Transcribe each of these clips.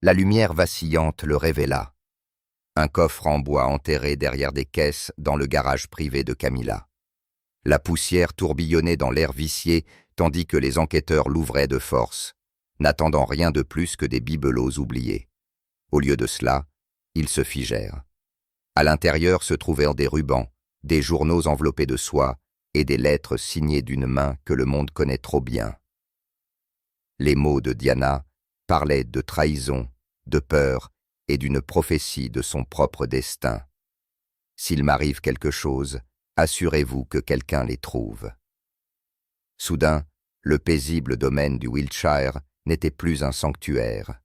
La lumière vacillante le révéla. Un coffre en bois enterré derrière des caisses dans le garage privé de Camilla. La poussière tourbillonnait dans l'air vicié tandis que les enquêteurs l'ouvraient de force, n'attendant rien de plus que des bibelots oubliés. Au lieu de cela, ils se figèrent. À l'intérieur se trouvèrent des rubans, des journaux enveloppés de soie et des lettres signées d'une main que le monde connaît trop bien. Les mots de Diana parlaient de trahison, de peur et d'une prophétie de son propre destin. S'il m'arrive quelque chose, assurez-vous que quelqu'un les trouve. Soudain, le paisible domaine du Wiltshire n'était plus un sanctuaire.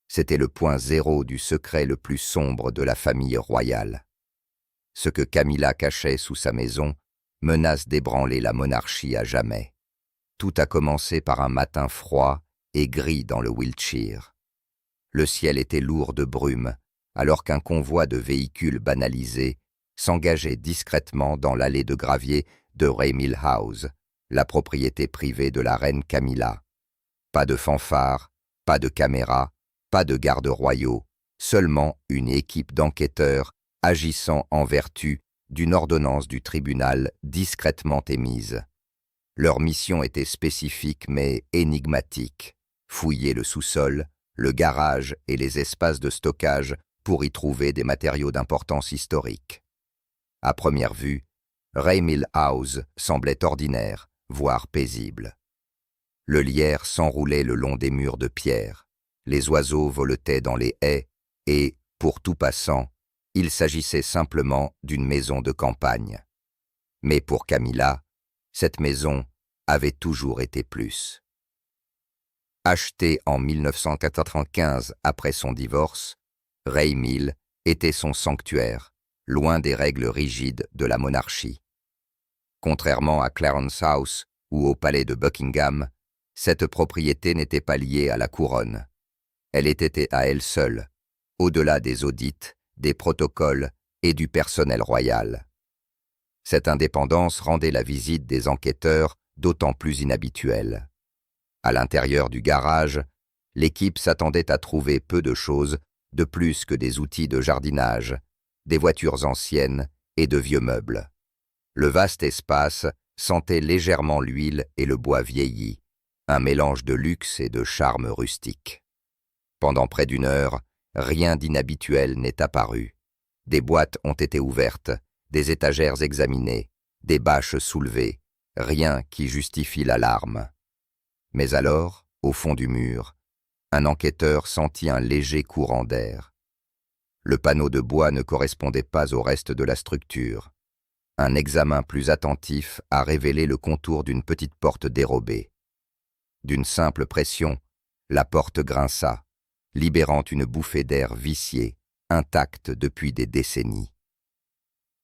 C'était le point zéro du secret le plus sombre de la famille royale. Ce que Camilla cachait sous sa maison menace d'ébranler la monarchie à jamais. Tout a commencé par un matin froid et gris dans le Wiltshire. Le ciel était lourd de brume, alors qu'un convoi de véhicules banalisés s'engageait discrètement dans l'allée de gravier de Raymill House, la propriété privée de la reine Camilla. Pas de fanfare, pas de caméras, pas de gardes royaux, seulement une équipe d'enquêteurs agissant en vertu d'une ordonnance du tribunal discrètement émise. Leur mission était spécifique mais énigmatique: fouiller le sous-sol, le garage et les espaces de stockage pour y trouver des matériaux d'importance historique. À première vue, Raymill House semblait ordinaire, voire paisible. Le lierre s'enroulait le long des murs de pierre, les oiseaux voletaient dans les haies et, pour tout passant, il s'agissait simplement d'une maison de campagne. Mais pour Camilla, cette maison avait toujours été plus. Achetée en 1995 après son divorce, Raymill était son sanctuaire, loin des règles rigides de la monarchie. Contrairement à Clarence House ou au palais de Buckingham, cette propriété n'était pas liée à la couronne. Elle était à elle seule, au-delà des audits, des protocoles et du personnel royal. Cette indépendance rendait la visite des enquêteurs d'autant plus inhabituelle. À l'intérieur du garage, l'équipe s'attendait à trouver peu de choses de plus que des outils de jardinage, des voitures anciennes et de vieux meubles. Le vaste espace sentait légèrement l'huile et le bois vieilli, un mélange de luxe et de charme rustique. Pendant près d'une heure, rien d'inhabituel n'est apparu. Des boîtes ont été ouvertes, des étagères examinées, des bâches soulevées, rien qui justifie l'alarme. Mais alors, au fond du mur, un enquêteur sentit un léger courant d'air. Le panneau de bois ne correspondait pas au reste de la structure. Un examen plus attentif a révélé le contour d'une petite porte dérobée. D'une simple pression, la porte grinça, libérant une bouffée d'air vicié, intacte depuis des décennies.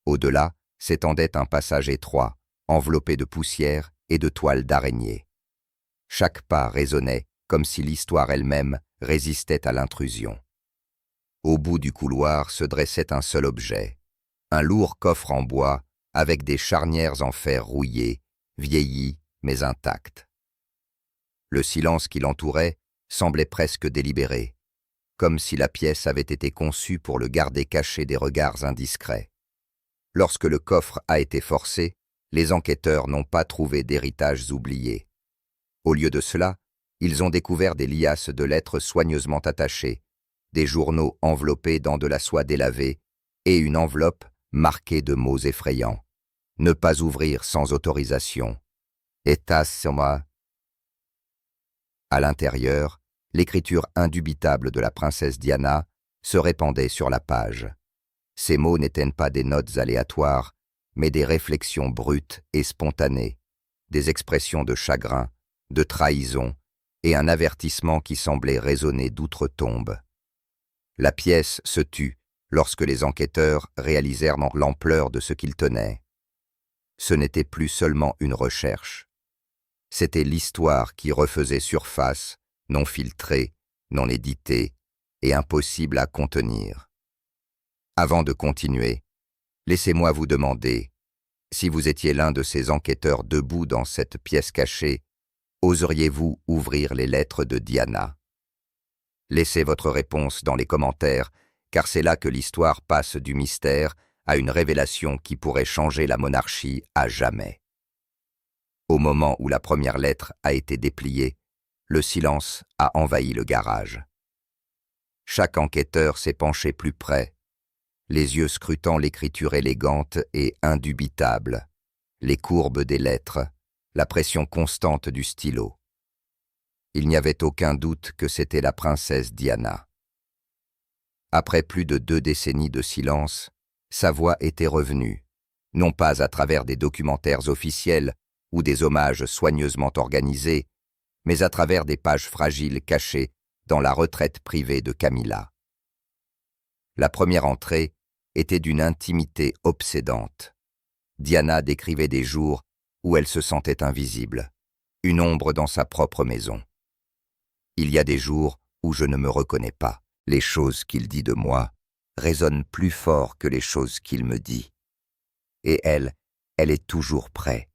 Au-delà s'étendait un passage étroit, enveloppé de poussière et de toiles d'araignée. Chaque pas résonnait comme si l'histoire elle-même résistait à l'intrusion. Au bout du couloir se dressait un seul objet, un lourd coffre en bois avec des charnières en fer rouillé, vieilli mais intact. Le silence qui l'entourait semblait presque délibéré, comme si la pièce avait été conçue pour le garder caché des regards indiscrets. Lorsque le coffre a été forcé, les enquêteurs n'ont pas trouvé d'héritages oubliés. Au lieu de cela, ils ont découvert des liasses de lettres soigneusement attachées, des journaux enveloppés dans de la soie délavée et une enveloppe marquée de mots effrayants. Ne pas ouvrir sans autorisation. État sur moi. À l'intérieur, l'écriture indubitable de la princesse Diana se répandait sur la page. Ces mots n'étaient pas des notes aléatoires, mais des réflexions brutes et spontanées, des expressions de chagrin, de trahison et un avertissement qui semblait résonner d'outre-tombe. La pièce se tut lorsque les enquêteurs réalisèrent l'ampleur de ce qu'ils tenaient. Ce n'était plus seulement une recherche. C'était l'histoire qui refaisait surface, non filtrée, non éditée et impossible à contenir. Avant de continuer, laissez-moi vous demander, si vous étiez l'un de ces enquêteurs debout dans cette pièce cachée, oseriez-vous ouvrir les lettres de Diana? Laissez votre réponse dans les commentaires, car c'est là que l'histoire passe du mystère à une révélation qui pourrait changer la monarchie à jamais. Au moment où la première lettre a été dépliée, le silence a envahi le garage. Chaque enquêteur s'est penché plus près, les yeux scrutant l'écriture élégante et indubitable, les courbes des lettres, la pression constante du stylo. Il n'y avait aucun doute que c'était la princesse Diana. Après plus de 2 décennies de silence, sa voix était revenue, non pas à travers des documentaires officiels ou des hommages soigneusement organisés, mais à travers des pages fragiles cachées dans la retraite privée de Camilla. La première entrée était d'une intimité obsédante. Diana décrivait des jours où elle se sentait invisible, une ombre dans sa propre maison. Il y a des jours où je ne me reconnais pas. Les choses qu'il dit de moi résonnent plus fort que les choses qu'il me dit. Et elle est toujours prête,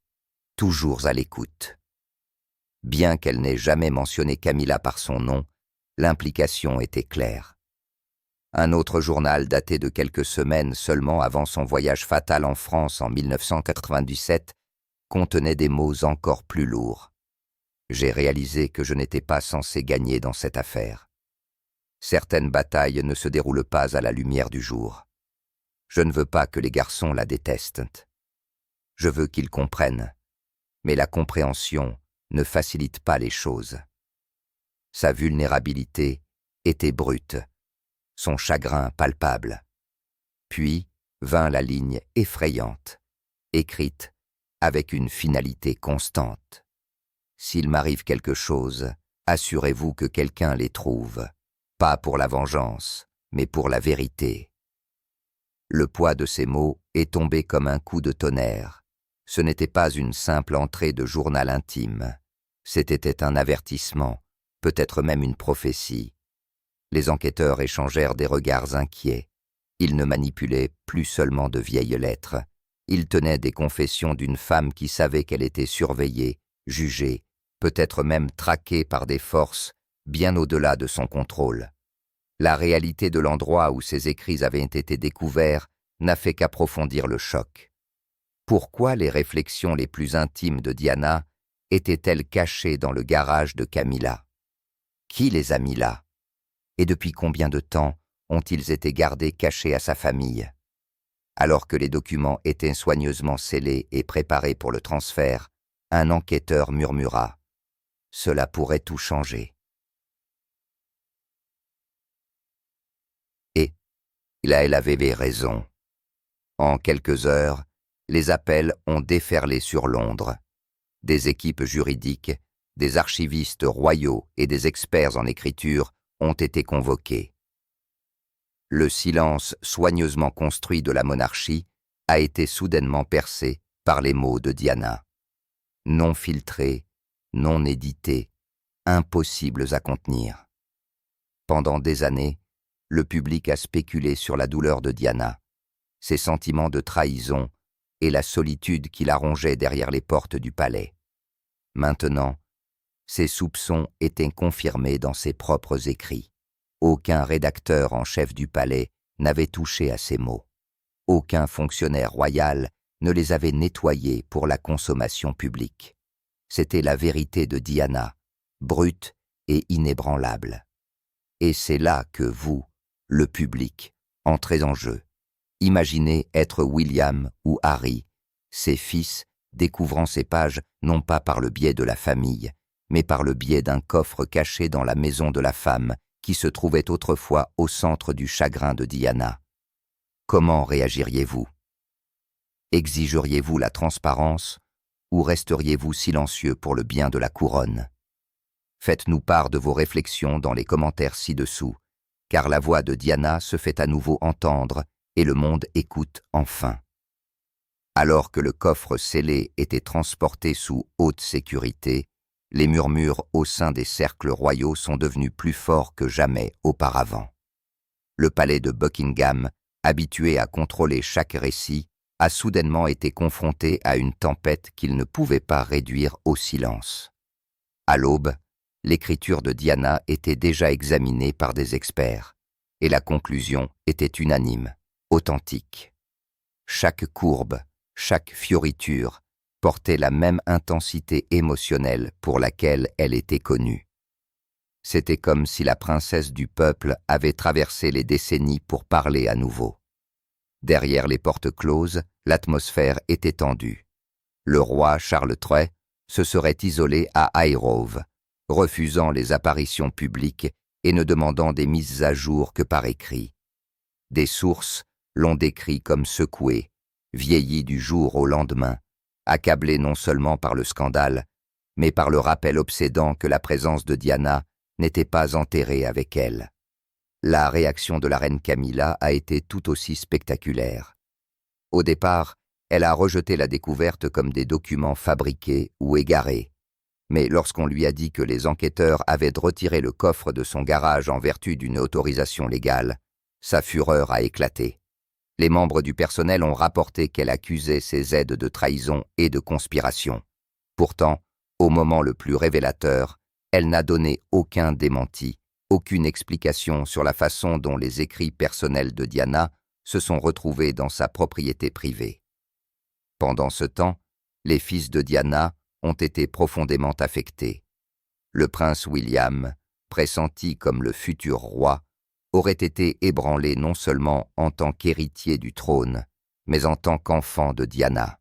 toujours à l'écoute. Bien qu'elle n'ait jamais mentionné Camilla par son nom, l'implication était claire. Un autre journal daté de quelques semaines seulement avant son voyage fatal en France en 1997 contenait des mots encore plus lourds. J'ai réalisé que je n'étais pas censé gagner dans cette affaire. Certaines batailles ne se déroulent pas à la lumière du jour. Je ne veux pas que les garçons la détestent. Je veux qu'ils comprennent, mais la compréhension ne facilite pas les choses. Sa vulnérabilité était brute, son chagrin palpable. Puis vint la ligne effrayante, écrite avec une finalité constante. S'il m'arrive quelque chose, assurez-vous que quelqu'un les trouve, pas pour la vengeance, mais pour la vérité. Le poids de ces mots est tombé comme un coup de tonnerre. Ce n'était pas une simple entrée de journal intime. C'était un avertissement, peut-être même une prophétie. Les enquêteurs échangèrent des regards inquiets. Ils ne manipulaient plus seulement de vieilles lettres. Ils tenaient des confessions d'une femme qui savait qu'elle était surveillée, jugée, peut-être même traquée par des forces bien au-delà de son contrôle. La réalité de l'endroit où ces écrits avaient été découverts n'a fait qu'approfondir le choc. Pourquoi les réflexions les plus intimes de Diana étaient-elles cachées dans le garage de Camilla? Qui les a mis là? Et depuis combien de temps ont-ils été gardés cachés à sa famille? Alors que les documents étaient soigneusement scellés et préparés pour le transfert, un enquêteur murmura « Cela pourrait tout changer ». Et elle avait raison. En quelques heures, les appels ont déferlé sur Londres. Des équipes juridiques, des archivistes royaux et des experts en écriture ont été convoqués. Le silence soigneusement construit de la monarchie a été soudainement percé par les mots de Diana. Non filtrés, non édités, impossibles à contenir. Pendant des années, le public a spéculé sur la douleur de Diana, ses sentiments de trahison et la solitude qui la rongeait derrière les portes du palais. Maintenant, ses soupçons étaient confirmés dans ses propres écrits. Aucun rédacteur en chef du palais n'avait touché à ces mots. Aucun fonctionnaire royal ne les avait nettoyés pour la consommation publique. C'était la vérité de Diana, brute et inébranlable. Et c'est là que vous, le public, entrez en jeu. Imaginez être William ou Harry, ses fils, découvrant ces pages non pas par le biais de la famille, mais par le biais d'un coffre caché dans la maison de la femme qui se trouvait autrefois au centre du chagrin de Diana. Comment réagiriez-vous? Exigeriez-vous la transparence ou resteriez-vous silencieux pour le bien de la couronne? Faites-nous part de vos réflexions dans les commentaires ci-dessous, car la voix de Diana se fait à nouveau entendre et le monde écoute enfin. Alors que le coffre scellé était transporté sous haute sécurité, les murmures au sein des cercles royaux sont devenus plus forts que jamais auparavant. Le palais de Buckingham, habitué à contrôler chaque récit, a soudainement été confronté à une tempête qu'il ne pouvait pas réduire au silence. À l'aube, l'écriture de Diana était déjà examinée par des experts, et la conclusion était unanime, authentique. Chaque courbe, chaque fioriture portait la même intensité émotionnelle pour laquelle elle était connue. C'était comme si la princesse du peuple avait traversé les décennies pour parler à nouveau. Derrière les portes closes, l'atmosphère était tendue. Le roi Charles III se serait isolé à Highgrove, refusant les apparitions publiques et ne demandant des mises à jour que par écrit. Des sources l'ont décrit comme secoué, vieilli du jour au lendemain, accablé non seulement par le scandale, mais par le rappel obsédant que la présence de Diana n'était pas enterrée avec elle. La réaction de la reine Camilla a été tout aussi spectaculaire. Au départ, elle a rejeté la découverte comme des documents fabriqués ou égarés. Mais lorsqu'on lui a dit que les enquêteurs avaient retiré le coffre de son garage en vertu d'une autorisation légale, sa fureur a éclaté. Les membres du personnel ont rapporté qu'elle accusait ses aides de trahison et de conspiration. Pourtant, au moment le plus révélateur, elle n'a donné aucun démenti, aucune explication sur la façon dont les écrits personnels de Diana se sont retrouvés dans sa propriété privée. Pendant ce temps, les fils de Diana ont été profondément affectés. Le prince William, pressenti comme le futur roi, aurait été ébranlé non seulement en tant qu'héritier du trône, mais en tant qu'enfant de Diana.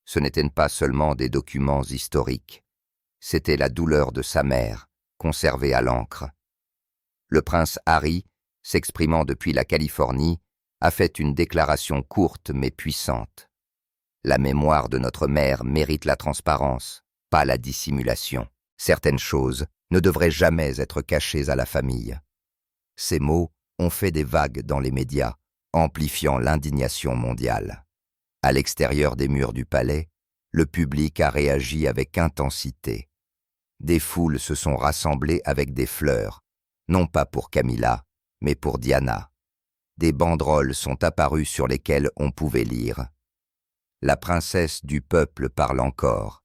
Ce n'étaient pas seulement des documents historiques, c'était la douleur de sa mère, conservée à l'encre. Le prince Harry, s'exprimant depuis la Californie, a fait une déclaration courte mais puissante. La mémoire de notre mère mérite la transparence, pas la dissimulation. Certaines choses ne devraient jamais être cachées à la famille. Ces mots ont fait des vagues dans les médias, amplifiant l'indignation mondiale. À l'extérieur des murs du palais, le public a réagi avec intensité. Des foules se sont rassemblées avec des fleurs, non pas pour Camilla, mais pour Diana. Des banderoles sont apparues sur lesquelles on pouvait lire « La princesse du peuple parle encore »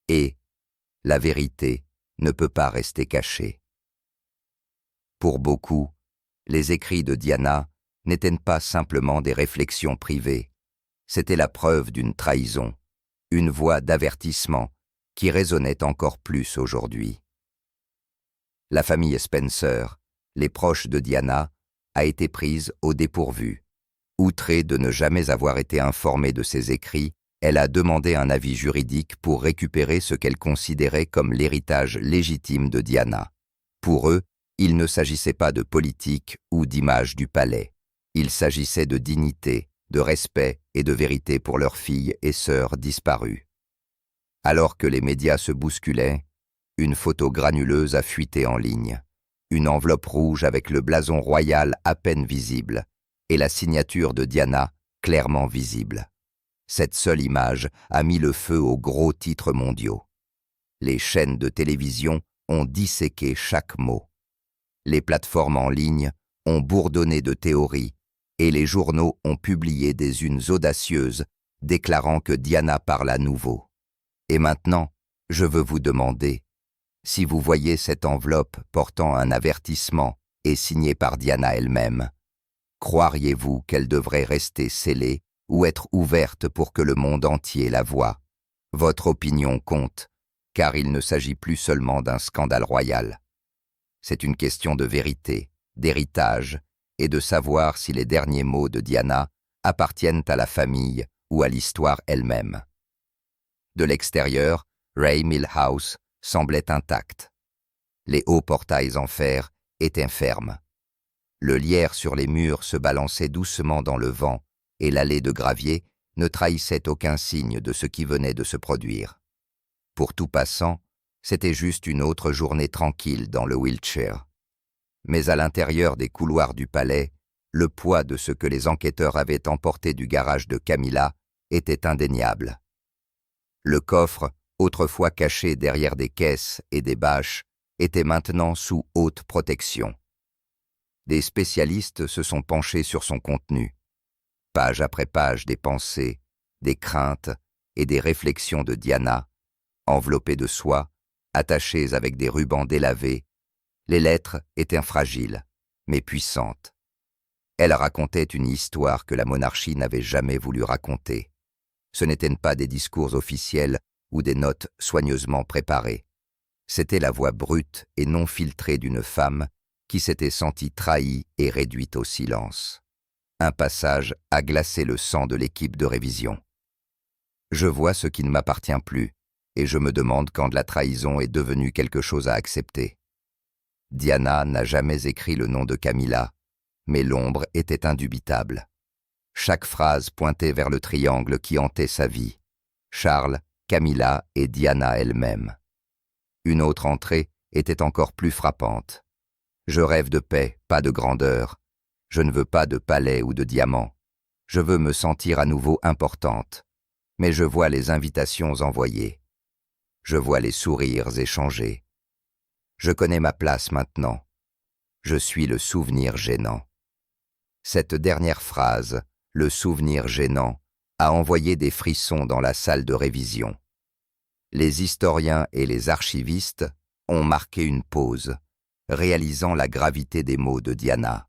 et « La vérité ne peut pas rester cachée ». Pour beaucoup, les écrits de Diana n'étaient pas simplement des réflexions privées, c'était la preuve d'une trahison, une voix d'avertissement qui résonnait encore plus aujourd'hui. La famille Spencer, les proches de Diana, a été prise au dépourvu. Outrée de ne jamais avoir été informée de ses écrits, elle a demandé un avis juridique pour récupérer ce qu'elle considérait comme l'héritage légitime de Diana. Pour eux, il ne s'agissait pas de politique ou d'image du palais. Il s'agissait de dignité, de respect et de vérité pour leurs filles et sœurs disparues. Alors que les médias se bousculaient, une photo granuleuse a fuité en ligne. Une enveloppe rouge avec le blason royal à peine visible et la signature de Diana clairement visible. Cette seule image a mis le feu aux gros titres mondiaux. Les chaînes de télévision ont disséqué chaque mot. Les plateformes en ligne ont bourdonné de théories et les journaux ont publié des unes audacieuses déclarant que Diana parle à nouveau. Et maintenant, je veux vous demander, si vous voyez cette enveloppe portant un avertissement et signée par Diana elle-même, croiriez-vous qu'elle devrait rester scellée ou être ouverte pour que le monde entier la voie? Votre opinion compte, car il ne s'agit plus seulement d'un scandale royal. C'est une question de vérité, d'héritage et de savoir si les derniers mots de Diana appartiennent à la famille ou à l'histoire elle-même. De l'extérieur, Ray Milhouse semblait intact. Les hauts portails en fer étaient fermes. Le lierre sur les murs se balançait doucement dans le vent et l'allée de gravier ne trahissait aucun signe de ce qui venait de se produire. Pour tout passant, c'était juste une autre journée tranquille dans le Wiltshire. Mais à l'intérieur des couloirs du palais, le poids de ce que les enquêteurs avaient emporté du garage de Camilla était indéniable. Le coffre, autrefois caché derrière des caisses et des bâches, était maintenant sous haute protection. Des spécialistes se sont penchés sur son contenu. Page après page des pensées, des craintes et des réflexions de Diana, enveloppées de soie, attachées avec des rubans délavés, les lettres étaient fragiles, mais puissantes. Elles racontaient une histoire que la monarchie n'avait jamais voulu raconter. Ce n'étaient pas des discours officiels ou des notes soigneusement préparées. C'était la voix brute et non filtrée d'une femme qui s'était sentie trahie et réduite au silence. Un passage a glacé le sang de l'équipe de révision. Je vois ce qui ne m'appartient plus, et je me demande quand la trahison est devenue quelque chose à accepter. Diana n'a jamais écrit le nom de Camilla, mais l'ombre était indubitable. Chaque phrase pointait vers le triangle qui hantait sa vie. Charles, Camilla et Diana elle-même. Une autre entrée était encore plus frappante. Je rêve de paix, pas de grandeur. Je ne veux pas de palais ou de diamants. Je veux me sentir à nouveau importante. Mais je vois les invitations envoyées. Je vois les sourires échangés. Je connais ma place maintenant. Je suis le souvenir gênant. Cette dernière phrase, le souvenir gênant, a envoyé des frissons dans la salle de révision. Les historiens et les archivistes ont marqué une pause, réalisant la gravité des mots de Diana.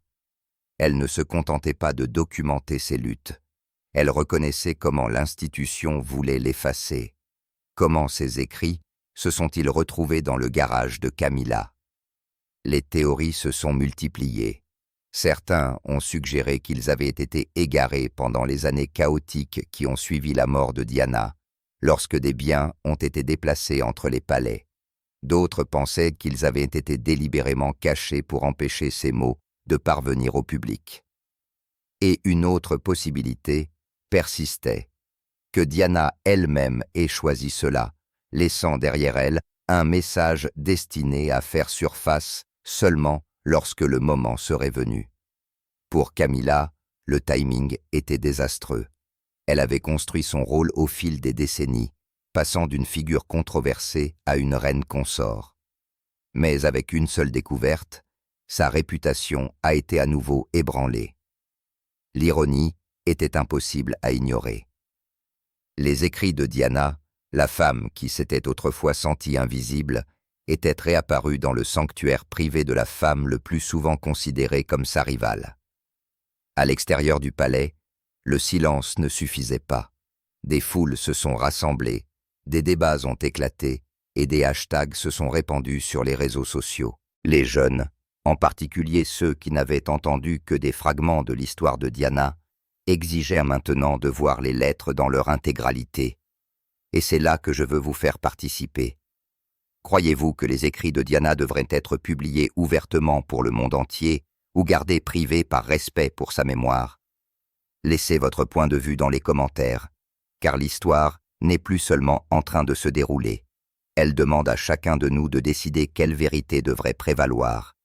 Elle ne se contentait pas de documenter ses luttes. Elle reconnaissait comment l'institution voulait l'effacer. Comment ses écrits se sont-ils retrouvés dans le garage de Camilla? Les théories se sont multipliées. Certains ont suggéré qu'ils avaient été égarés pendant les années chaotiques qui ont suivi la mort de Diana, lorsque des biens ont été déplacés entre les palais. D'autres pensaient qu'ils avaient été délibérément cachés pour empêcher ces mots de parvenir au public. Et une autre possibilité persistait, que Diana elle-même ait choisi cela, laissant derrière elle un message destiné à faire surface seulement lorsque le moment serait venu. Pour Camilla, le timing était désastreux. Elle avait construit son rôle au fil des décennies, passant d'une figure controversée à une reine consort. Mais avec une seule découverte, sa réputation a été à nouveau ébranlée. L'ironie était impossible à ignorer. Les écrits de Diana, la femme qui s'était autrefois sentie invisible, étaient réapparus dans le sanctuaire privé de la femme le plus souvent considérée comme sa rivale. À l'extérieur du palais, le silence ne suffisait pas. Des foules se sont rassemblées, des débats ont éclaté et des hashtags se sont répandus sur les réseaux sociaux. Les jeunes, en particulier ceux qui n'avaient entendu que des fragments de l'histoire de Diana, exigeaient maintenant de voir les lettres dans leur intégralité. Et c'est là que je veux vous faire participer. Croyez-vous que les écrits de Diana devraient être publiés ouvertement pour le monde entier ou gardés privés par respect pour sa mémoire? Laissez votre point de vue dans les commentaires, car l'histoire n'est plus seulement en train de se dérouler. Elle demande à chacun de nous de décider quelle vérité devrait prévaloir.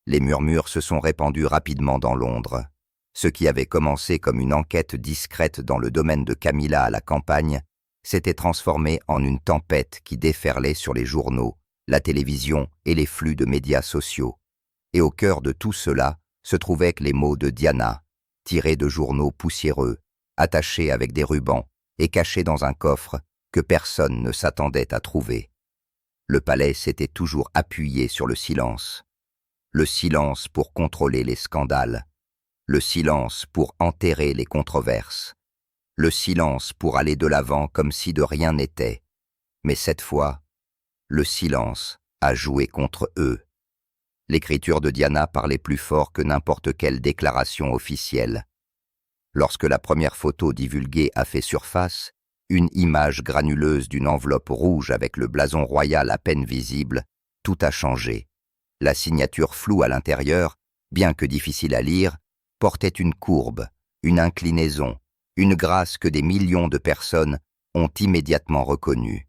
Les murmures se sont répandus rapidement dans Londres. Ce qui avait commencé comme une enquête discrète dans le domaine de Camilla à la campagne s'était transformé en une tempête qui déferlait sur les journaux, la télévision et les flux de médias sociaux. Et au cœur de tout cela se trouvaient les mots de Diana, tirés de journaux poussiéreux, attachés avec des rubans et cachés dans un coffre que personne ne s'attendait à trouver. Le palais s'était toujours appuyé sur le silence pour contrôler les scandales, le silence pour enterrer les controverses, le silence pour aller de l'avant comme si de rien n'était. Mais cette fois, le silence a joué contre eux. L'écriture de Diana parlait plus fort que n'importe quelle déclaration officielle. Lorsque la première photo divulguée a fait surface, une image granuleuse d'une enveloppe rouge avec le blason royal à peine visible, tout a changé. La signature floue à l'intérieur, bien que difficile à lire, portait une courbe, une inclinaison, une grâce que des millions de personnes ont immédiatement reconnue.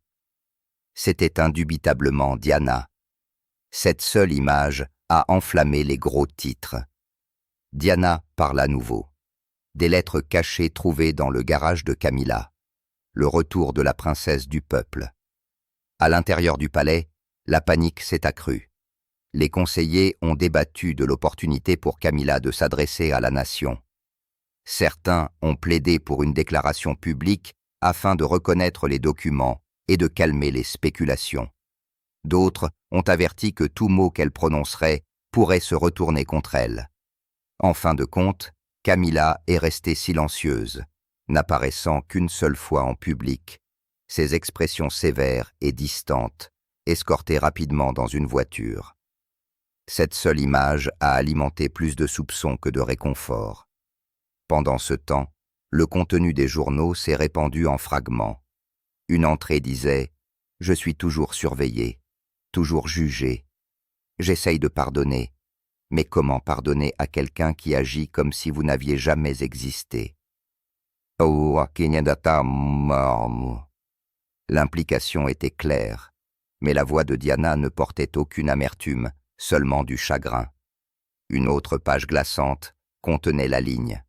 C'était indubitablement Diana. Cette seule image a enflammé les gros titres. Diana parle à nouveau. Des lettres cachées trouvées dans le garage de Camilla. Le retour de la princesse du peuple. À l'intérieur du palais, la panique s'est accrue. Les conseillers ont débattu de l'opportunité pour Camilla de s'adresser à la nation. Certains ont plaidé pour une déclaration publique afin de reconnaître les documents et de calmer les spéculations. D'autres ont averti que tout mot qu'elle prononcerait pourrait se retourner contre elle. En fin de compte, Camilla est restée silencieuse, n'apparaissant qu'une seule fois en public, ses expressions sévères et distantes, escortée rapidement dans une voiture. Cette seule image a alimenté plus de soupçons que de réconfort. Pendant ce temps, le contenu des journaux s'est répandu en fragments. Une entrée disait « Je suis toujours surveillé, toujours jugé. J'essaye de pardonner, mais comment pardonner à quelqu'un qui agit comme si vous n'aviez jamais existé ?» L'implication était claire, mais la voix de Diana ne portait aucune amertume, seulement du chagrin. Une autre page glaçante contenait la ligne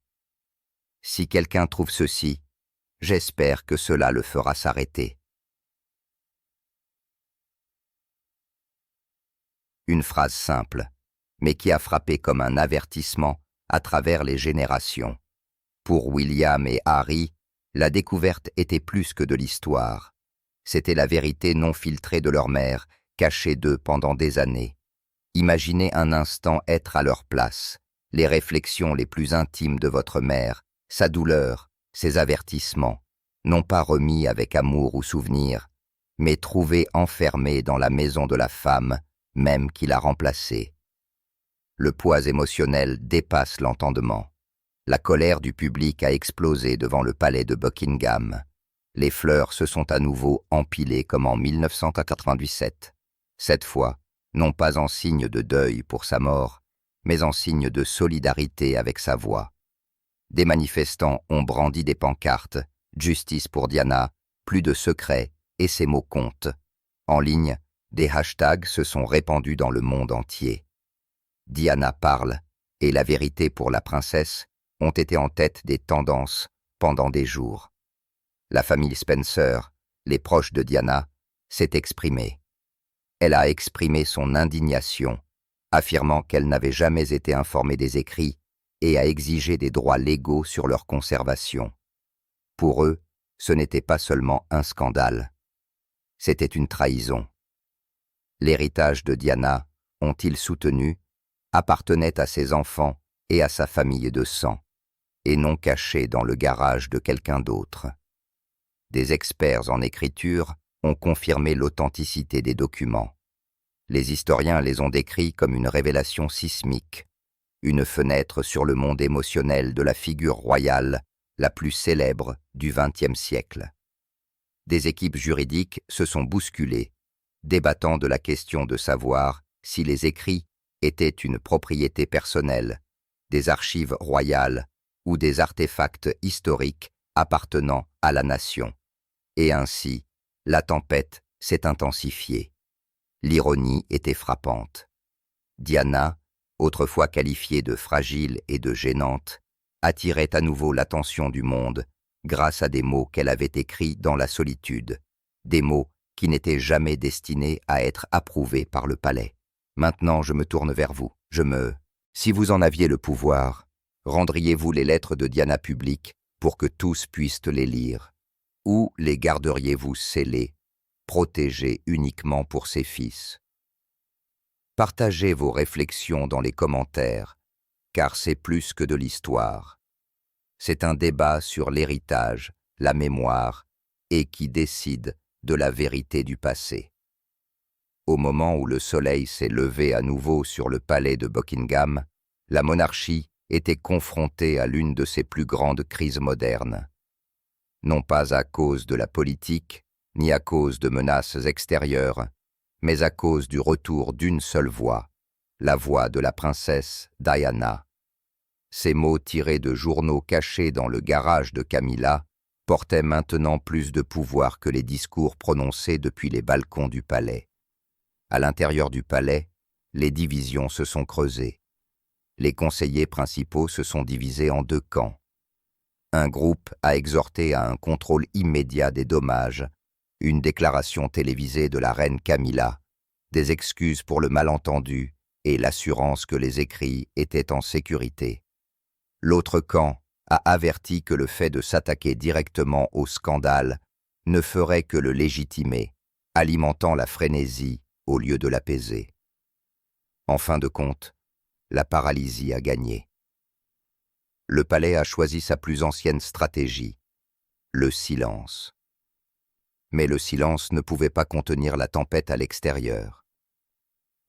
« Si quelqu'un trouve ceci, j'espère que cela le fera s'arrêter. » Une phrase simple, mais qui a frappé comme un avertissement à travers les générations. Pour William et Harry, la découverte était plus que de l'histoire. C'était la vérité non filtrée de leur mère, cachée d'eux pendant des années. Imaginez un instant être à leur place, les réflexions les plus intimes de votre mère, sa douleur, ses avertissements, non pas remis avec amour ou souvenir, mais trouvés enfermés dans la maison de la femme, même qui l'a remplacée. Le poids émotionnel dépasse l'entendement. La colère du public a explosé devant le palais de Buckingham. Les fleurs se sont à nouveau empilées comme en 1997. Cette fois, non pas en signe de deuil pour sa mort, mais en signe de solidarité avec sa voix. Des manifestants ont brandi des pancartes « Justice pour Diana »,« Plus de secrets » et ces mots comptent. En ligne, des hashtags se sont répandus dans le monde entier. Diana parle et la vérité pour la princesse ont été en tête des tendances pendant des jours. La famille Spencer, les proches de Diana, s'est exprimée. Elle a exprimé son indignation, affirmant qu'elle n'avait jamais été informée des écrits et a exigé des droits légaux sur leur conservation. Pour eux, ce n'était pas seulement un scandale, c'était une trahison. L'héritage de Diana, ont-ils soutenu, appartenait à ses enfants et à sa famille de sang, et non caché dans le garage de quelqu'un d'autre. Des experts en écriture ont confirmé l'authenticité des documents. Les historiens les ont décrits comme une révélation sismique, une fenêtre sur le monde émotionnel de la figure royale la plus célèbre du XXe siècle. Des équipes juridiques se sont bousculées, débattant de la question de savoir si les écrits étaient une propriété personnelle, des archives royales ou des artefacts historiques appartenant à la nation. Et ainsi, la tempête s'est intensifiée. L'ironie était frappante. Diana, autrefois qualifiée de fragile et de gênante, attirait à nouveau l'attention du monde grâce à des mots qu'elle avait écrits dans la solitude, des mots qui n'étaient jamais destinés à être approuvés par le palais. Maintenant, je me tourne vers vous. Si vous en aviez le pouvoir, rendriez-vous les lettres de Diana publiques pour que tous puissent les lire? Ou les garderiez-vous scellées, protégées uniquement pour ses fils? Partagez vos réflexions dans les commentaires, car c'est plus que de l'histoire. C'est un débat sur l'héritage, la mémoire, et qui décide de la vérité du passé. Au moment où le soleil s'est levé à nouveau sur le palais de Buckingham, la monarchie était confrontée à l'une de ses plus grandes crises modernes. Non pas à cause de la politique, ni à cause de menaces extérieures, mais à cause du retour d'une seule voix, la voix de la princesse Diana. Ces mots tirés de journaux cachés dans le garage de Camilla portaient maintenant plus de pouvoir que les discours prononcés depuis les balcons du palais. À l'intérieur du palais, les divisions se sont creusées. Les conseillers principaux se sont divisés en deux camps. Un groupe a exhorté à un contrôle immédiat des dommages, une déclaration télévisée de la reine Camilla, des excuses pour le malentendu et l'assurance que les écrits étaient en sécurité. L'autre camp a averti que le fait de s'attaquer directement au scandale ne ferait que le légitimer, alimentant la frénésie au lieu de l'apaiser. En fin de compte, la paralysie a gagné. Le palais a choisi sa plus ancienne stratégie, le silence. Mais le silence ne pouvait pas contenir la tempête à l'extérieur.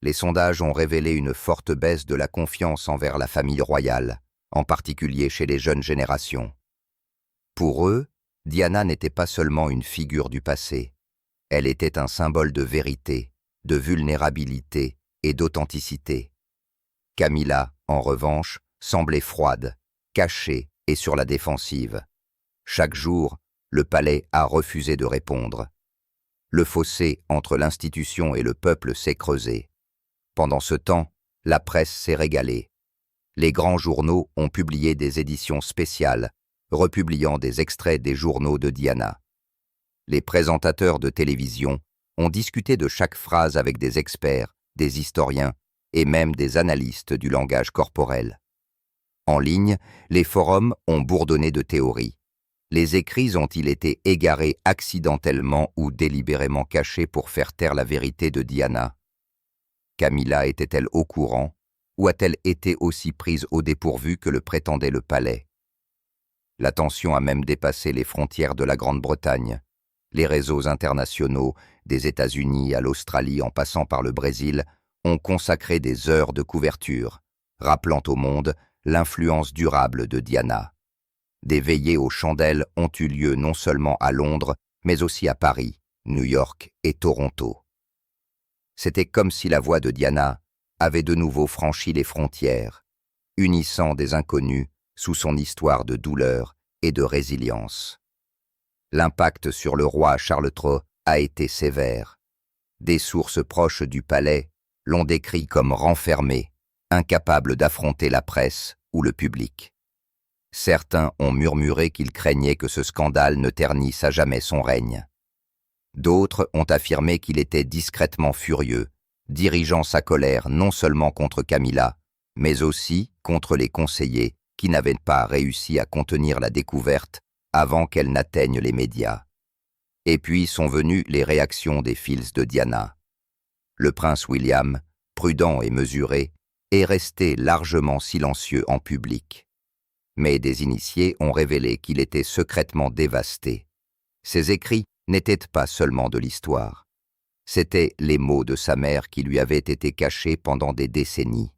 Les sondages ont révélé une forte baisse de la confiance envers la famille royale, en particulier chez les jeunes générations. Pour eux, Diana n'était pas seulement une figure du passé, elle était un symbole de vérité, de vulnérabilité et d'authenticité. Camilla, en revanche, semblait froide, cachée et sur la défensive. Chaque jour, le palais a refusé de répondre. Le fossé entre l'institution et le peuple s'est creusé. Pendant ce temps, la presse s'est régalée. Les grands journaux ont publié des éditions spéciales, republiant des extraits des journaux de Diana. Les présentateurs de télévision ont discuté de chaque phrase avec des experts, des historiens et même des analystes du langage corporel. En ligne, les forums ont bourdonné de théories. Les écrits ont-ils été égarés accidentellement ou délibérément cachés pour faire taire la vérité de Diana? Camilla était-elle au courant, ou a-t-elle été aussi prise au dépourvu que le prétendait le palais? La tension a même dépassé les frontières de la Grande-Bretagne. Les réseaux internationaux, des États-Unis à l'Australie en passant par le Brésil, ont consacré des heures de couverture, rappelant au monde l'influence durable de Diana. Des veillées aux chandelles ont eu lieu non seulement à Londres, mais aussi à Paris, New York et Toronto. C'était comme si la voix de Diana avait de nouveau franchi les frontières, unissant des inconnus sous son histoire de douleur et de résilience. L'impact sur le roi Charles III a été sévère. Des sources proches du palais l'ont décrit comme renfermé, incapable d'affronter la presse ou le public. Certains ont murmuré qu'ils craignaient que ce scandale ne ternisse à jamais son règne. D'autres ont affirmé qu'il était discrètement furieux, dirigeant sa colère non seulement contre Camilla, mais aussi contre les conseillers qui n'avaient pas réussi à contenir la découverte avant qu'elle n'atteigne les médias. Et puis sont venues les réactions des fils de Diana. Le prince William, prudent et mesuré, est resté largement silencieux en public. Mais des initiés ont révélé qu'il était secrètement dévasté. Ses écrits n'étaient pas seulement de l'histoire. C'étaient les mots de sa mère qui lui avaient été cachés pendant des décennies.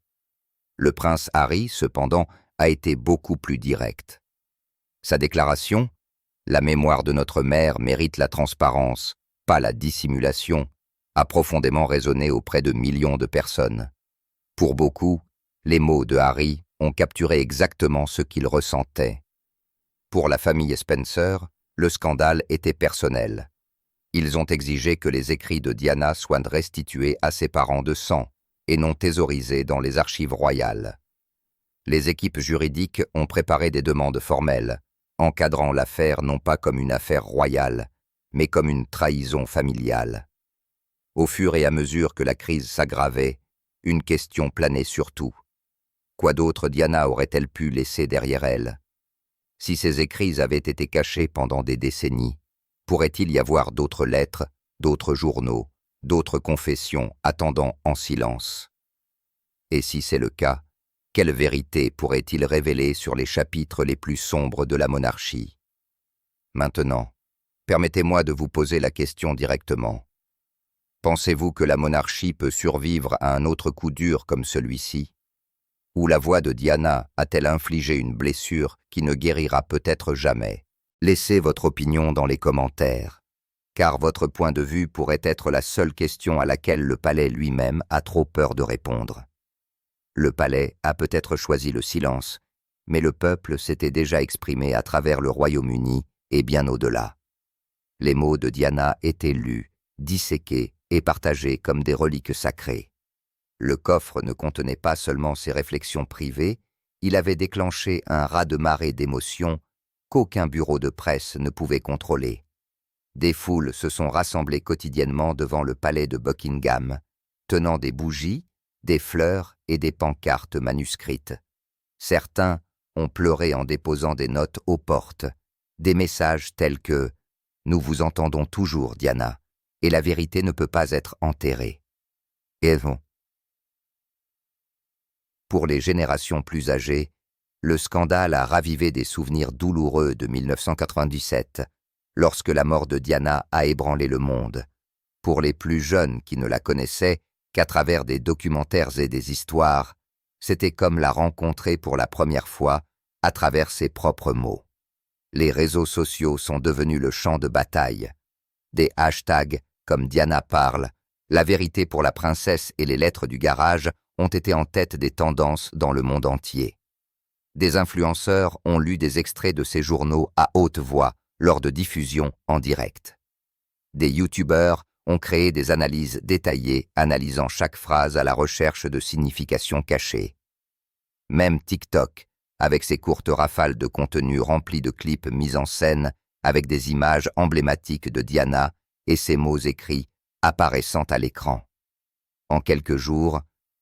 Le prince Harry, cependant, a été beaucoup plus direct. Sa déclaration « La mémoire de notre mère mérite la transparence, pas la dissimulation » a profondément résonné auprès de millions de personnes. Pour beaucoup, les mots de Harry ont capturé exactement ce qu'il ressentait. Pour la famille Spencer, le scandale était personnel. Ils ont exigé que les écrits de Diana soient restitués à ses parents de sang et non thésaurisés dans les archives royales. Les équipes juridiques ont préparé des demandes formelles, encadrant l'affaire non pas comme une affaire royale, mais comme une trahison familiale. Au fur et à mesure que la crise s'aggravait, une question planait sur tout. Quoi d'autre Diana aurait-elle pu laisser derrière elle? Si ces écrits avaient été cachés pendant des décennies, pourrait-il y avoir d'autres lettres, d'autres journaux, d'autres confessions attendant en silence? Et si c'est le cas, quelle vérité pourrait-il révéler sur les chapitres les plus sombres de la monarchie? Maintenant, permettez-moi de vous poser la question directement. Pensez-vous que la monarchie peut survivre à un autre coup dur comme celui-ci? Ou la voix de Diana a-t-elle infligé une blessure qui ne guérira peut-être jamais? Laissez votre opinion dans les commentaires, car votre point de vue pourrait être la seule question à laquelle le palais lui-même a trop peur de répondre. Le palais a peut-être choisi le silence, mais le peuple s'était déjà exprimé à travers le Royaume-Uni et bien au-delà. Les mots de Diana étaient lus, disséqués et partagés comme des reliques sacrées. Le coffre ne contenait pas seulement ses réflexions privées, il avait déclenché un raz-de-marée d'émotions qu'aucun bureau de presse ne pouvait contrôler. Des foules se sont rassemblées quotidiennement devant le palais de Buckingham, tenant des bougies, des fleurs et des pancartes manuscrites. Certains ont pleuré en déposant des notes aux portes, des messages tels que « Nous vous entendons toujours, Diana, et la vérité ne peut pas être enterrée. Evo. Pour les générations plus âgées, le scandale a ravivé des souvenirs douloureux de 1997, lorsque la mort de Diana a ébranlé le monde. Pour les plus jeunes qui ne la connaissaient qu'à travers des documentaires et des histoires, c'était comme la rencontrer pour la première fois à travers ses propres mots. Les réseaux sociaux sont devenus le champ de bataille. Des hashtags comme Diana parle, la vérité pour la princesse et les lettres du garage ont été en tête des tendances dans le monde entier. Des influenceurs ont lu des extraits de ces journaux à haute voix lors de diffusions en direct. Des youtubeurs ont créé des analyses détaillées analysant chaque phrase à la recherche de significations cachées. Même TikTok, avec ses courtes rafales de contenu remplis de clips mis en scène avec des images emblématiques de Diana et ses mots écrits apparaissant à l'écran. En quelques jours,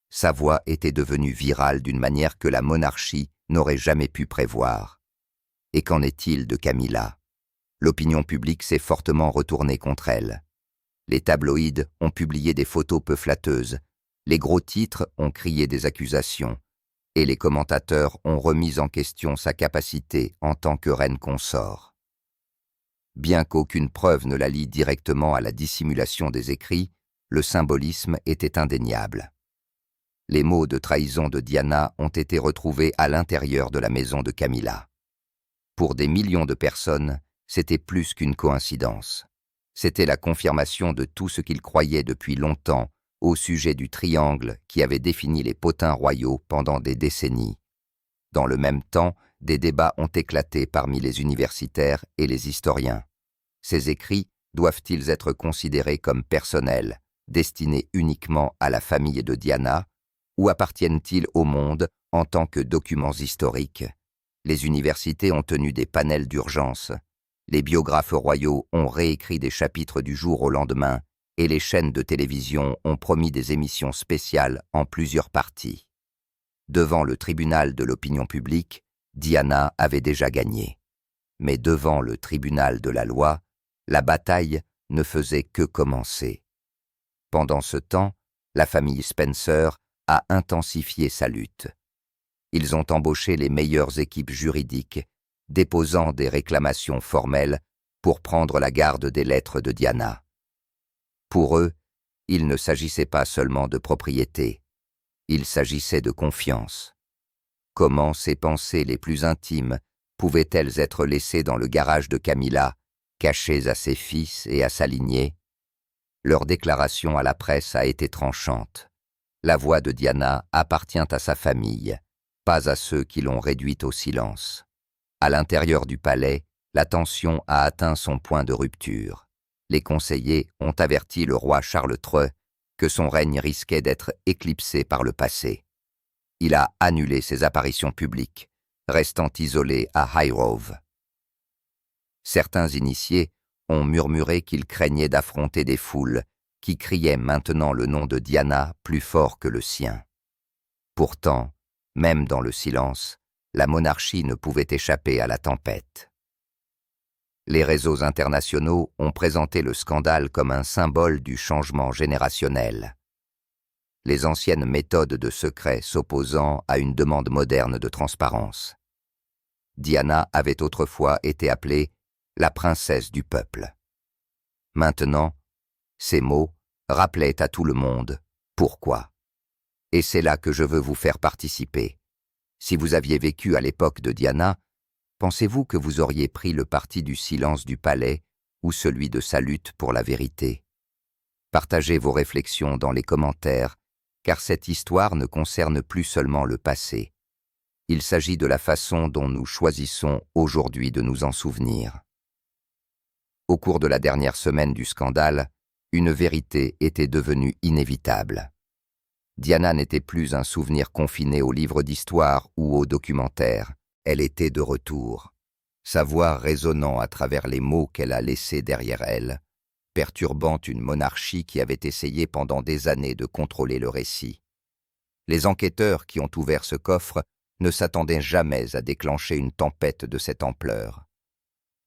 sa voix était devenue virale d'une manière que la monarchie n'aurait jamais pu prévoir. Et qu'en est-il de Camilla? L'opinion publique s'est fortement retournée contre elle. Les tabloïds ont publié des photos peu flatteuses, les gros titres ont crié des accusations, et les commentateurs ont remis en question sa capacité en tant que reine consort. Bien qu'aucune preuve ne la lie directement à la dissimulation des écrits, le symbolisme était indéniable. Les mots de trahison de Diana ont été retrouvés à l'intérieur de la maison de Camilla. Pour des millions de personnes, c'était plus qu'une coïncidence. C'était la confirmation de tout ce qu'ils croyaient depuis longtemps au sujet du triangle qui avait défini les potins royaux pendant des décennies. Dans le même temps, des débats ont éclaté parmi les universitaires et les historiens. Ces écrits doivent-ils être considérés comme personnels, destinés uniquement à la famille de Diana, ou appartiennent-ils au monde en tant que documents historiques? Les universités ont tenu des panels d'urgence. Les biographes royaux ont réécrit des chapitres du jour au lendemain et les chaînes de télévision ont promis des émissions spéciales en plusieurs parties. Devant le tribunal de l'opinion publique, Diana avait déjà gagné. Mais devant le tribunal de la loi, la bataille ne faisait que commencer. Pendant ce temps, la famille Spencer a intensifié sa lutte. Ils ont embauché les meilleures équipes juridiques, déposant des réclamations formelles pour prendre la garde des lettres de Diana. Pour eux, il ne s'agissait pas seulement de propriété, il s'agissait de confiance. Comment ces pensées les plus intimes pouvaient-elles être laissées dans le garage de Camilla, cachées à ses fils et à sa lignée? Leur déclaration à la presse a été tranchante. La voix de Diana appartient à sa famille, pas à ceux qui l'ont réduite au silence. À l'intérieur du palais, la tension a atteint son point de rupture. Les conseillers ont averti le roi Charles III que son règne risquait d'être éclipsé par le passé. Il a annulé ses apparitions publiques, restant isolé à Highgrove. Certains initiés ont murmuré qu'il craignait d'affronter des foules qui criaient maintenant le nom de Diana plus fort que le sien. Pourtant, même dans le silence, la monarchie ne pouvait échapper à la tempête. Les réseaux internationaux ont présenté le scandale comme un symbole du changement générationnel. Les anciennes méthodes de secret s'opposant à une demande moderne de transparence. Diana avait autrefois été appelée la princesse du peuple. Maintenant, ces mots rappelaient à tout le monde pourquoi. Et c'est là que je veux vous faire participer. Si vous aviez vécu à l'époque de Diana, pensez-vous que vous auriez pris le parti du silence du palais ou celui de sa lutte pour la vérité? Partagez vos réflexions dans les commentaires, car cette histoire ne concerne plus seulement le passé. Il s'agit de la façon dont nous choisissons aujourd'hui de nous en souvenir. Au cours de la dernière semaine du scandale, une vérité était devenue inévitable. Diana n'était plus un souvenir confiné aux livres d'histoire ou aux documentaires. Elle était de retour, sa voix résonnant à travers les mots qu'elle a laissés derrière elle, perturbant une monarchie qui avait essayé pendant des années de contrôler le récit. Les enquêteurs qui ont ouvert ce coffre ne s'attendaient jamais à déclencher une tempête de cette ampleur.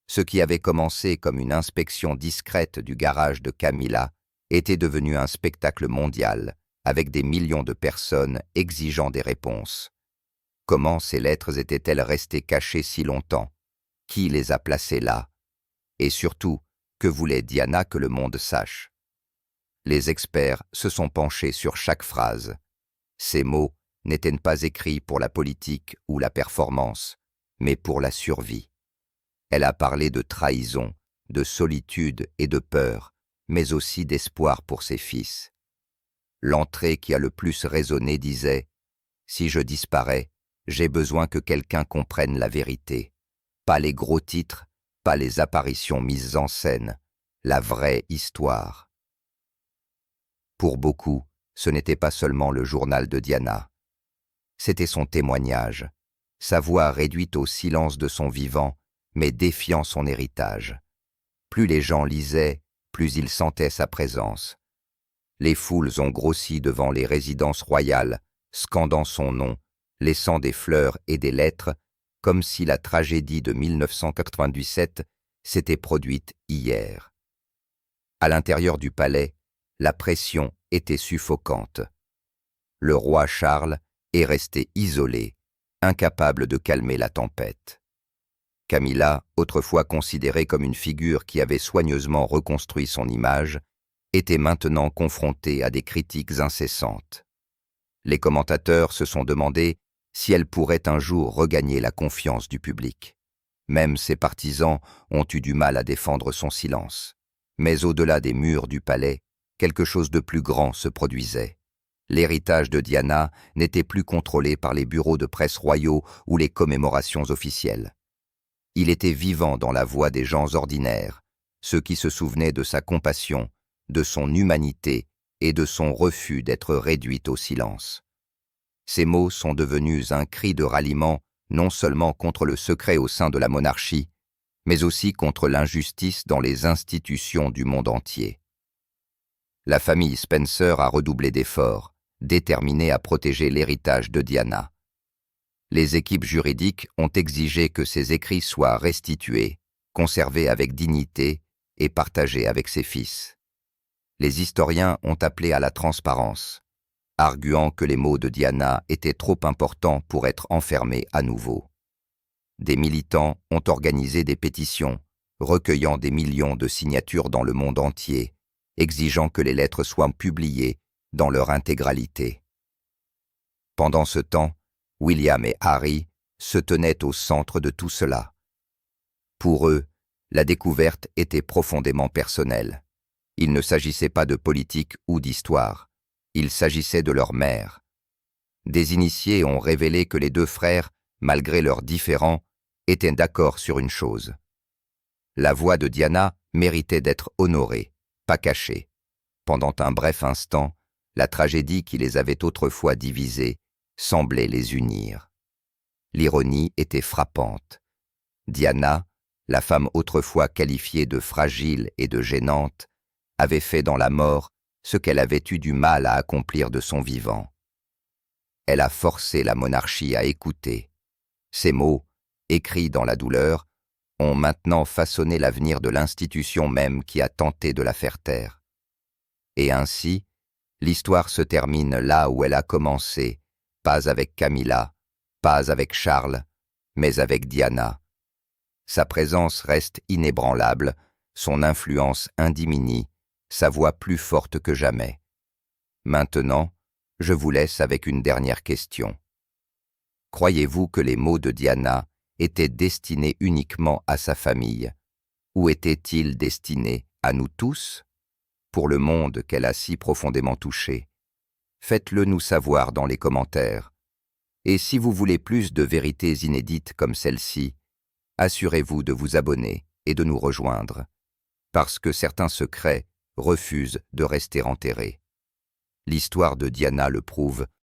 Ce qui avait commencé comme une inspection discrète du garage de Camilla était devenu un spectacle mondial avec des millions de personnes exigeant des réponses. Comment ces lettres étaient-elles restées cachées si longtemps? Qui les a placées là? Et surtout, que voulait Diana que le monde sache? Les experts se sont penchés sur chaque phrase. Ces mots n'étaient pas écrits pour la politique ou la performance, mais pour la survie. Elle a parlé de trahison, de solitude et de peur, mais aussi d'espoir pour ses fils. L'entrée qui a le plus résonné disait « Si je disparais, j'ai besoin que quelqu'un comprenne la vérité. Pas les gros titres, pas les apparitions mises en scène, la vraie histoire. » Pour beaucoup, ce n'était pas seulement le journal de Diana. C'était son témoignage, sa voix réduite au silence de son vivant, mais défiant son héritage. Plus les gens lisaient, plus ils sentaient sa présence. Les foules ont grossi devant les résidences royales, scandant son nom, laissant des fleurs et des lettres, comme si la tragédie de 1997 s'était produite hier. À l'intérieur du palais, la pression était suffocante. Le roi Charles est resté isolé, incapable de calmer la tempête. Camilla, autrefois considérée comme une figure qui avait soigneusement reconstruit son image, était maintenant confrontée à des critiques incessantes. Les commentateurs se sont demandé si elle pourrait un jour regagner la confiance du public. Même ses partisans ont eu du mal à défendre son silence. Mais au-delà des murs du palais, quelque chose de plus grand se produisait. L'héritage de Diana n'était plus contrôlé par les bureaux de presse royaux ou les commémorations officielles. Il était vivant dans la voix des gens ordinaires, ceux qui se souvenaient de sa compassion, de son humanité et de son refus d'être réduite au silence. Ces mots sont devenus un cri de ralliement non seulement contre le secret au sein de la monarchie, mais aussi contre l'injustice dans les institutions du monde entier. La famille Spencer a redoublé d'efforts, déterminée à protéger l'héritage de Diana. Les équipes juridiques ont exigé que ses écrits soient restitués, conservés avec dignité et partagés avec ses fils. Les historiens ont appelé à la transparence, arguant que les mots de Diana étaient trop importants pour être enfermés à nouveau. Des militants ont organisé des pétitions, recueillant des millions de signatures dans le monde entier, exigeant que les lettres soient publiées dans leur intégralité. Pendant ce temps, William et Harry se tenaient au centre de tout cela. Pour eux, la découverte était profondément personnelle. Il ne s'agissait pas de politique ou d'histoire, il s'agissait de leur mère. Des initiés ont révélé que les deux frères, malgré leurs différends, étaient d'accord sur une chose. La voix de Diana méritait d'être honorée, pas cachée. Pendant un bref instant, la tragédie qui les avait autrefois divisés semblait les unir. L'ironie était frappante. Diana, la femme autrefois qualifiée de fragile et de gênante, avait fait dans la mort ce qu'elle avait eu du mal à accomplir de son vivant. Elle a forcé la monarchie à écouter. Ces mots, écrits dans la douleur, ont maintenant façonné l'avenir de l'institution même qui a tenté de la faire taire. Et ainsi, l'histoire se termine là où elle a commencé, pas avec Camilla, pas avec Charles, mais avec Diana. Sa présence reste inébranlable, son influence indiminue, sa voix plus forte que jamais. Maintenant, je vous laisse avec une dernière question. Croyez-vous que les mots de Diana étaient destinés uniquement à sa famille, ou étaient-ils destinés à nous tous, pour le monde qu'elle a si profondément touché? Faites-le nous savoir dans les commentaires. Et si vous voulez plus de vérités inédites comme celle-ci, assurez-vous de vous abonner et de nous rejoindre, parce que certains secrets refusent de rester enterrés. L'histoire de Diana le prouve,